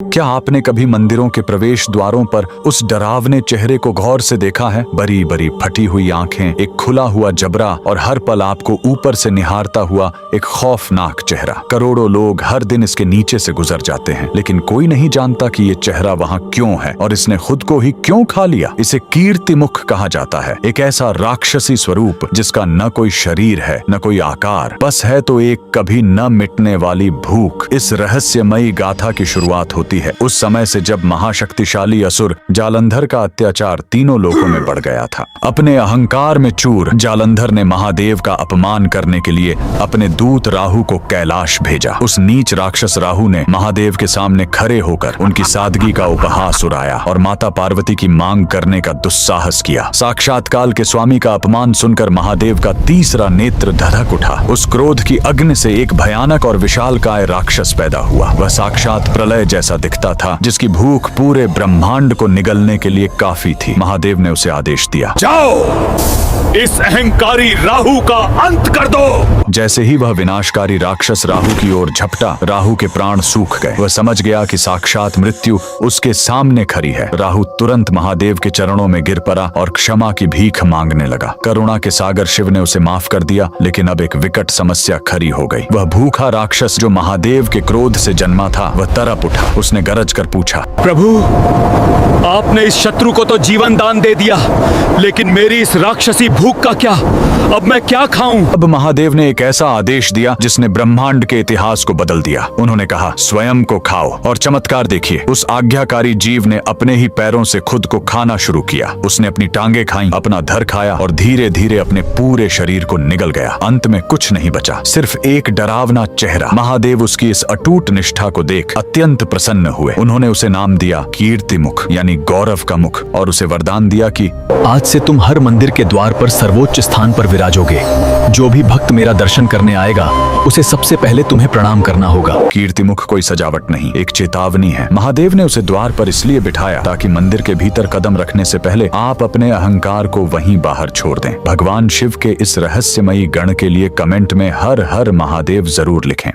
क्या आपने कभी मंदिरों के प्रवेश द्वारों पर उस डरावने चेहरे को गौर से देखा है? बड़ी बड़ी फटी हुई आंखें, एक खुला हुआ जबड़ा और हर पल आपको ऊपर से निहारता हुआ एक खौफनाक चेहरा। करोड़ों लोग हर दिन इसके नीचे से गुजर जाते हैं, लेकिन कोई नहीं जानता कि ये चेहरा वहाँ क्यों है और इसने खुद को ही क्यों खा लिया। इसे कीर्तिमुख कहा जाता है, एक ऐसा राक्षसी स्वरूप जिसका न कोई शरीर है न कोई आकार, बस है तो एक कभी न मिटने वाली भूख। इस रहस्यमयी गाथा की शुरुआत होती है उस समय से जब महाशक्तिशाली असुर जालंधर का अत्याचार तीनों लोकों में बढ़ गया था। अपने अहंकार में चूर जालंधर ने महादेव का अपमान करने के लिए अपने दूत राहु को कैलाश भेजा। उस नीच राक्षस राहु ने महादेव के सामने खड़े होकर उनकी सादगी का उपहास उड़ाया और माता पार्वती की मांग करने का दुस्साहस किया। साक्षात काल के स्वामी का अपमान सुनकर महादेव का तीसरा नेत्र धधक उठा। उस क्रोध की अग्नि से एक भयानक और विशालकाय राक्षस पैदा हुआ। वह साक्षात प्रलय जैसा दिखता था, जिसकी भूख पूरे ब्रह्मांड को निगलने के लिए काफी थी। महादेव ने उसे आदेश दिया, जाओ इस अहंकारी राहु का अंत कर दो। जैसे ही वह विनाशकारी राक्षस राहु की ओर झपटा, राहु के प्राण सूख गए। वह समझ गया कि साक्षात मृत्यु उसके सामने खड़ी है। राहु तुरंत महादेव के चरणों में गिर पड़ा और क्षमा की भीख मांगने लगा। करुणा के सागर शिव ने उसे माफ कर दिया, लेकिन अब एक विकट समस्या खड़ी हो गई। वह भूखा राक्षस जो महादेव के क्रोध से जन्मा था, वह तड़प उठा। उसने गरज कर पूछा, प्रभु, आपने इस शत्रु को तो जीवन दान दे दिया, लेकिन मेरी इस राक्षसी भूख का क्या? अब मैं क्या खाऊं? अब महादेव ने एक ऐसा आदेश दिया जिसने ब्रह्मांड के इतिहास को बदल दिया। उन्होंने कहा, स्वयं को खाओ। और चमत्कार देखिए, उस आज्ञाकारी जीव ने अपने ही पैरों से खुद को खाना शुरू किया। उसने अपनी टांगे खाई, अपना धर खाया और धीरे धीरे अपने पूरे शरीर को निगल गया। अंत में कुछ नहीं बचा, सिर्फ एक डरावना चेहरा। महादेव उसकी इस अटूट निष्ठा को देख अत्यंत प्रसन्न हुए। उन्होंने उसे नाम दिया कीर्तिमुख, यानी गौरव का मुख, और उसे वरदान दिया कि आज से तुम हर मंदिर के द्वार पर सर्वोच्च स्थान पर विराजोगे। जो भी भक्त मेरा दर्शन करने आएगा, उसे सबसे पहले तुम्हें प्रणाम करना होगा। कीर्तिमुख कोई सजावट नहीं, एक चेतावनी है। महादेव ने उसे द्वार पर इसलिए बिठाया ताकि मंदिर के भीतर कदम रखने से पहले आप अपने अहंकार को वहीं बाहर छोड़ दें। भगवान शिव के इस रहस्यमयी गण के लिए कमेंट में हर हर महादेव जरूर लिखें।